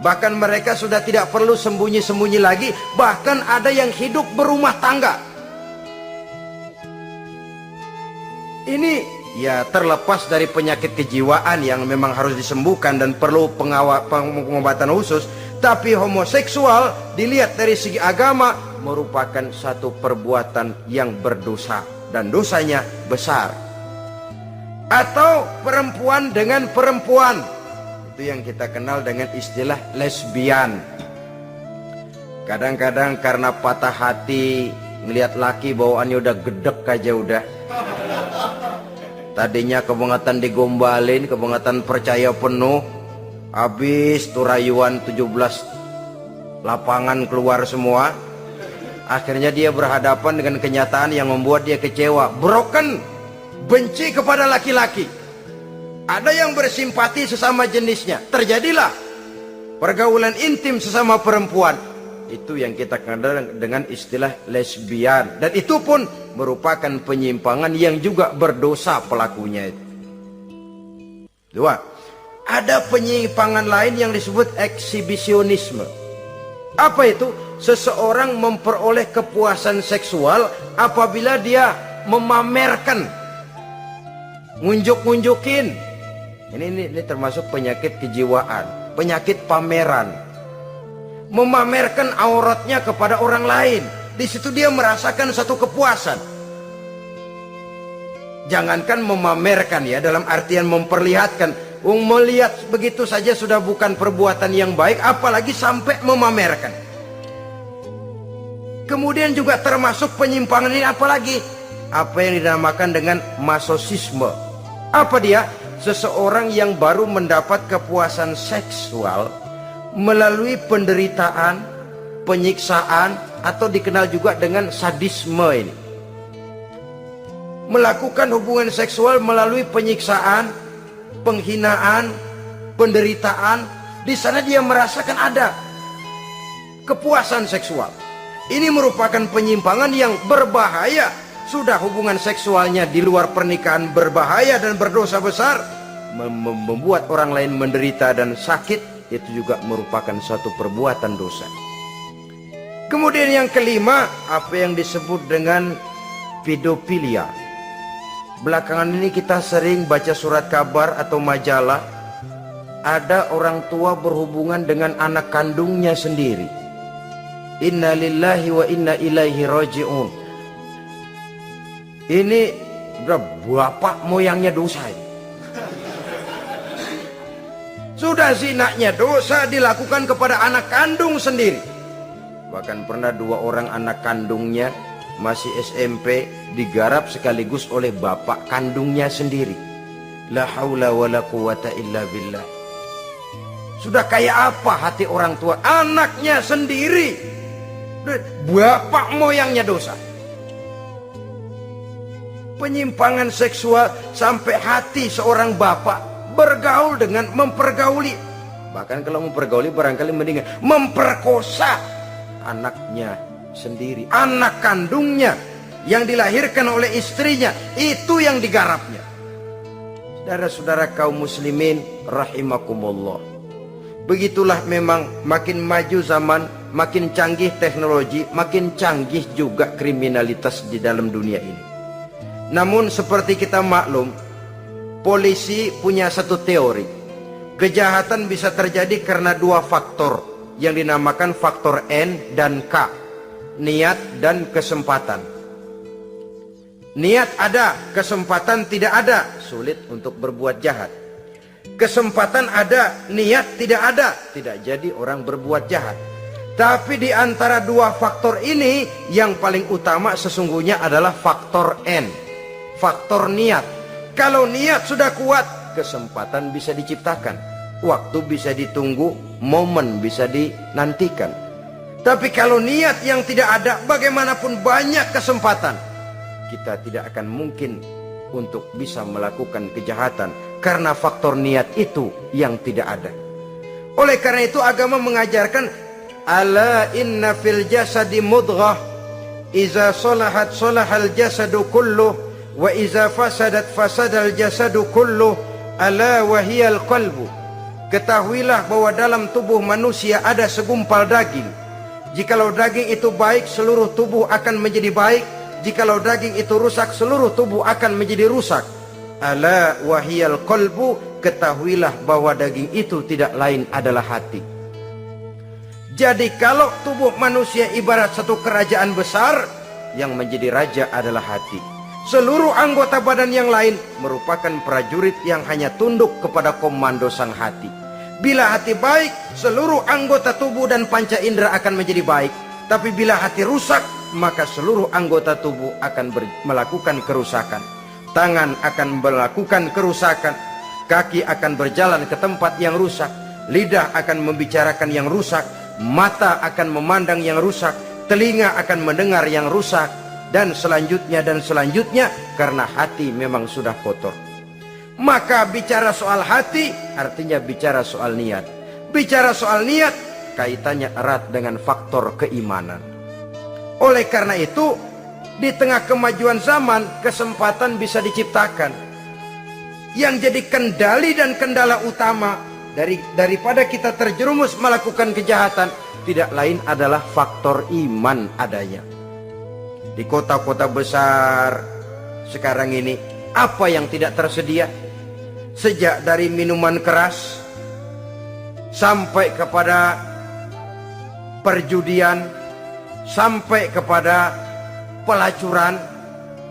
Bahkan mereka sudah tidak perlu sembunyi-sembunyi lagi, bahkan ada yang hidup berumah tangga. Ini ya terlepas dari penyakit kejiwaan yang memang harus disembuhkan dan perlu pengobatan khusus. Tapi homoseksual dilihat dari segi agama merupakan satu perbuatan yang berdosa dan dosanya besar. Atau perempuan dengan perempuan, itu yang kita kenal dengan istilah lesbian. Kadang-kadang karena patah hati ngelihat laki bawaannya udah gedek aja udah. Tadinya kebangatan digombalin, kebangatan percaya penuh. Habis tuh rayuan 17 lapangan keluar semua. Akhirnya dia berhadapan dengan kenyataan yang membuat dia kecewa. Broken, benci kepada laki-laki. Ada yang bersimpati sesama jenisnya. Terjadilah pergaulan intim sesama perempuan. Itu yang kita kenal dengan istilah lesbian. Dan itu pun merupakan penyimpangan yang juga berdosa pelakunya itu. Dua, ada penyimpangan lain yang disebut eksibisionisme. Apa itu? Seseorang memperoleh kepuasan seksual apabila dia memamerkan, ngunjuk-ngunjukin. Ini termasuk penyakit kejiwaan, penyakit pameran. Memamerkan auratnya kepada orang lain. Di situ dia merasakan satu kepuasan. Jangankan memamerkan ya, dalam artian memperlihatkan. Melihat begitu saja sudah bukan perbuatan yang baik, apalagi sampai memamerkan. Kemudian juga termasuk penyimpangan ini apalagi? Apa yang dinamakan dengan masochisme. Apa dia? Seseorang yang baru mendapat kepuasan seksual melalui penderitaan, penyiksaan, atau dikenal juga dengan sadisme ini. melakukan hubungan seksual melalui penyiksaan, penghinaan, penderitaan. Di sana dia merasakan ada kepuasan seksual. Ini merupakan penyimpangan yang berbahaya. Sudah hubungan seksualnya di luar pernikahan berbahaya dan berdosa besar, membuat orang lain menderita dan sakit, itu juga merupakan suatu perbuatan dosa. Kemudian yang kelima, apa yang disebut dengan pedofilia. Belakangan ini kita sering baca surat kabar atau majalah, ada orang tua berhubungan dengan anak kandungnya sendiri. Inna lillahi wa inna ilaihi raji'un. Ini bapak moyangnya dosa. Sudah zinanya dosa dilakukan kepada anak kandung sendiri. Bahkan pernah 2 orang anak kandungnya masih SMP digarap sekaligus oleh bapak kandungnya sendiri. La haula wala quwata illa billah. Sudah kayak apa hati orang tua? Anaknya sendiri, bapak moyangnya dosa. Penyimpangan seksual sampai hati seorang bapak bergaul dengan mempergauli. Bahkan kalau mempergauli barangkali mendingan memperkosa anaknya sendiri, anak kandungnya yang dilahirkan oleh istrinya, itu yang digarapnya. Saudara-saudara kaum muslimin rahimakumullah, begitulah memang makin maju zaman, makin canggih teknologi, makin canggih juga kriminalitas di dalam dunia ini. Namun seperti kita maklum, polisi punya satu teori. Kejahatan bisa terjadi karena 2 faktor yang dinamakan faktor N dan K. Niat dan kesempatan. Niat ada, kesempatan tidak ada, sulit untuk berbuat jahat. Kesempatan ada, niat tidak ada, tidak jadi orang berbuat jahat. Tapi di antara 2 faktor ini, yang paling utama sesungguhnya adalah faktor N, faktor niat. Kalau niat sudah kuat, kesempatan bisa diciptakan, waktu bisa ditunggu, momen bisa dinantikan. Tapi kalau niat yang tidak ada, bagaimanapun banyak kesempatan, kita tidak akan mungkin untuk bisa melakukan kejahatan, karena faktor niat itu yang tidak ada. Oleh karena itu agama mengajarkan, ala inna fil jasadi mudghah, iza salahat salahal jasadu kulluh, wa iza fasadat fasadal jasadu kulluh, ala wahiyal qalbu. Ketahuilah bahwa dalam tubuh manusia ada segumpal daging. Jikalau daging itu baik, seluruh tubuh akan menjadi baik. Jikalau daging itu rusak, seluruh tubuh akan menjadi rusak. Ala wahiyal qalbu, ketahuilah bahwa daging itu tidak lain adalah hati. Jadi kalau tubuh manusia ibarat satu kerajaan besar, yang menjadi raja adalah hati. Seluruh anggota badan yang lain merupakan prajurit yang hanya tunduk kepada komando sang hati. Bila hati baik, seluruh anggota tubuh dan panca indera akan menjadi baik. Tapi bila hati rusak, maka seluruh anggota tubuh akan melakukan kerusakan. Tangan akan melakukan kerusakan, kaki akan berjalan ke tempat yang rusak, lidah akan membicarakan yang rusak, mata akan memandang yang rusak, telinga akan mendengar yang rusak, dan selanjutnya, karena hati memang sudah kotor. Maka bicara soal hati artinya bicara soal niat. Bicara soal niat kaitannya erat dengan faktor keimanan. Oleh karena itu, di tengah kemajuan zaman, kesempatan bisa diciptakan. Yang jadi kendali dan kendala utama daripada kita terjerumus melakukan kejahatan, tidak lain adalah faktor iman adanya. Di kota-kota besar sekarang ini, apa yang tidak tersedia? Sejak dari minuman keras sampai kepada perjudian, sampai kepada pelacuran,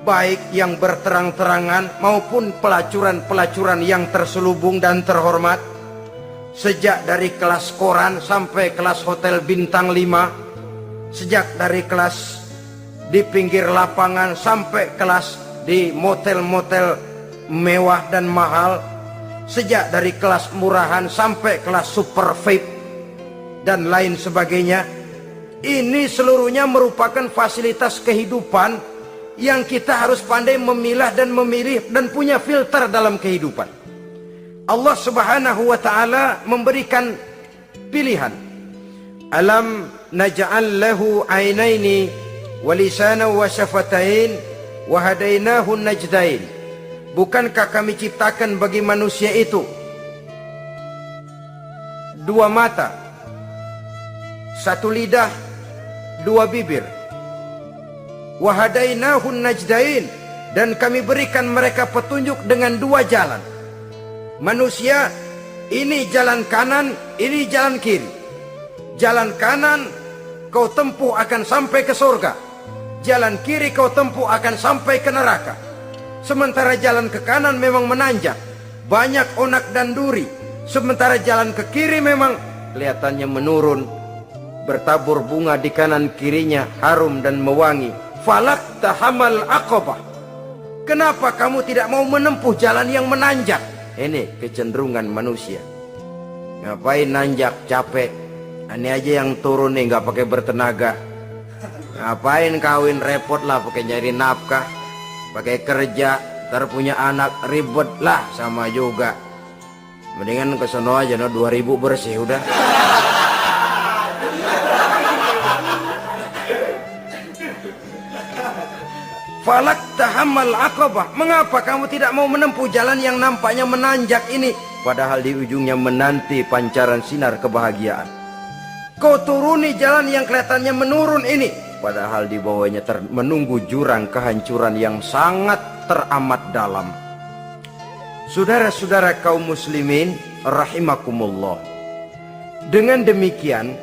baik yang berterang-terangan maupun pelacuran-pelacuran yang terselubung dan terhormat. Sejak dari kelas koran sampai kelas hotel bintang 5, sejak dari kelas di pinggir lapangan sampai kelas di motel-motel mewah dan mahal, sejak dari kelas murahan sampai kelas super VIP dan lain sebagainya. Ini seluruhnya merupakan fasilitas kehidupan yang kita harus pandai memilah dan memilih dan punya filter dalam kehidupan. Allah Subhanahu wa taala memberikan pilihan. Alam naj'al lahu 'ainaini wa lisanan wa syafatain wa hadainahu najdain. Bukankah kami ciptakan bagi manusia itu dua mata, satu lidah, dua bibir. Wa hadainahu najdain, dan kami berikan mereka petunjuk dengan dua jalan. Manusia, ini jalan kanan, ini jalan kiri. Jalan kanan kau tempuh akan sampai ke surga. Jalan kiri kau tempuh akan sampai ke neraka. Sementara jalan ke kanan memang menanjak, banyak onak dan duri. Sementara jalan ke kiri memang kelihatannya menurun, bertabur bunga di kanan kirinya, harum dan mewangi. Falak tahamal aqabah. Kenapa kamu tidak mau menempuh jalan yang menanjak? Ini kecenderungan manusia. Ngapain nanjak, capek. Ini aja yang turun nih nggak pakai bertenaga. Ngapain kawin, repot lah pakai nyari nafkah, pakai kerja, ntar punya anak ribet lah, sama juga. Mendingan kesono aja, no 2000 bersih udah. Falak tahammal aqabah. Mengapa kamu tidak mau menempuh jalan yang nampaknya menanjak ini, padahal di ujungnya menanti pancaran sinar kebahagiaan? Kau turuni jalan yang kelihatannya menurun ini, padahal di bawahnya menunggu jurang kehancuran yang sangat teramat dalam. Saudara-saudara kaum muslimin rahimakumullah. Dengan demikian,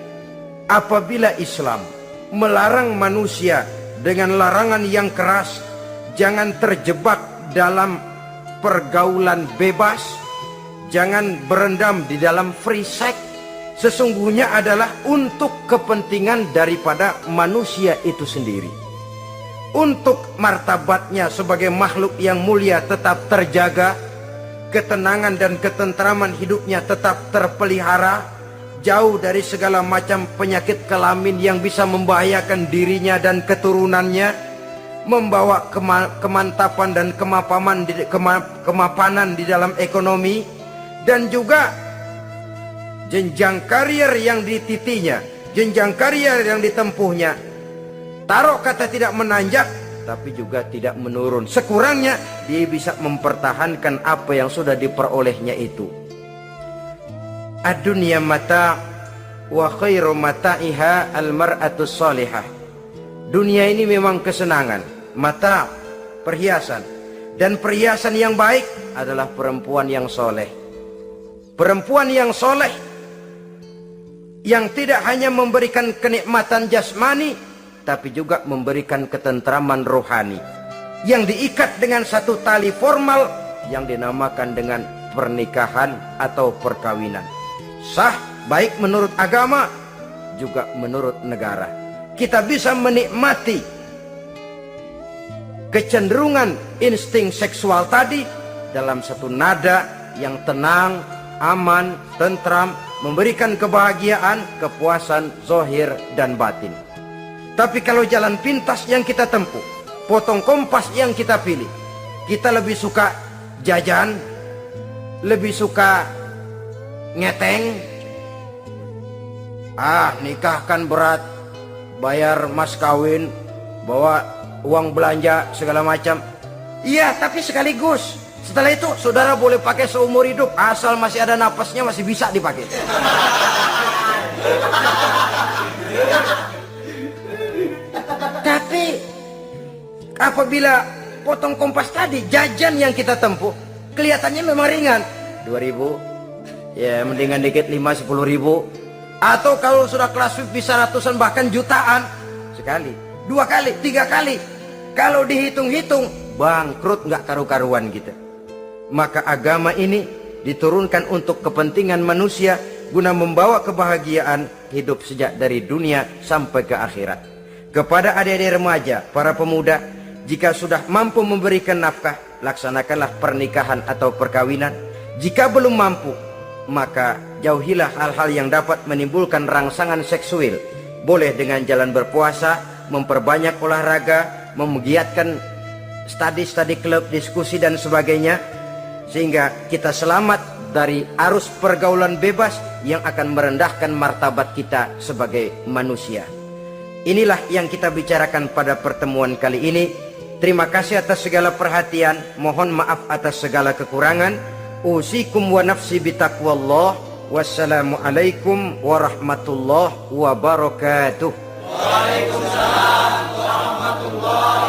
apabila Islam melarang manusia dengan larangan yang keras, jangan terjebak dalam pergaulan bebas, jangan berendam di dalam free sex, sesungguhnya adalah untuk kepentingan daripada manusia itu sendiri. Untuk martabatnya sebagai makhluk yang mulia tetap terjaga, ketenangan dan ketentraman hidupnya tetap terpelihara, jauh dari segala macam penyakit kelamin yang bisa membahayakan dirinya dan keturunannya, membawa kemantapan dan kemapanan di dalam ekonomi, dan juga jenjang karier yang dititinya, jenjang karier yang ditempuhnya. Taruh kata tidak menanjak, tapi juga tidak menurun. Sekurangnya dia bisa mempertahankan apa yang sudah diperolehnya itu. Ad-dunya mata' wa khairu mata'iha al-mar'atus salihah. Dunia ini memang kesenangan, mata', perhiasan, dan perhiasan yang baik adalah perempuan yang soleh. Perempuan yang soleh yang tidak hanya memberikan kenikmatan jasmani, tapi juga memberikan ketentraman rohani, yang diikat dengan satu tali formal yang dinamakan dengan pernikahan atau perkawinan. Sah baik menurut agama juga menurut negara. Kita bisa menikmati kecenderungan insting seksual tadi dalam satu nada yang tenang, aman, tentram, memberikan kebahagiaan, kepuasan zahir dan batin. Tapi kalau jalan pintas yang kita tempuh, potong kompas yang kita pilih, kita lebih suka jajan, lebih suka ngeteng. Nikah kan berat, bayar mas kawin, bawa uang belanja segala macam. Iya, tapi sekaligus. Setelah itu saudara boleh pakai seumur hidup, asal masih ada napasnya masih bisa dipakai. Tapi apabila potong kompas tadi, jajan yang kita tempuh kelihatannya memang ringan, 2000, ya mendingan dikit 5-10 ribu. Atau kalau sudah kelas VIP bisa ratusan bahkan jutaan, sekali, 2 kali, 3 kali. Kalau dihitung-hitung bangkrut nggak karu-karuan kita. Maka agama ini diturunkan untuk kepentingan manusia guna membawa kebahagiaan hidup sejak dari dunia sampai ke akhirat. Kepada adik-adik remaja, para pemuda, jika sudah mampu memberikan nafkah, laksanakanlah pernikahan atau perkawinan. Jika belum mampu, maka jauhilah hal-hal yang dapat menimbulkan rangsangan seksual. Boleh dengan jalan berpuasa, memperbanyak olahraga, menggiatkan studi klub, diskusi dan sebagainya, sehingga kita selamat dari arus pergaulan bebas yang akan merendahkan martabat kita sebagai manusia. Inilah yang kita bicarakan pada pertemuan kali ini. Terima kasih atas segala perhatian, mohon maaf atas segala kekurangan. Usikum wa nafsi bitaqwallah. Wassalamualaikum warahmatullahi wabarakatuh. Waalaikumsalam warahmatullahi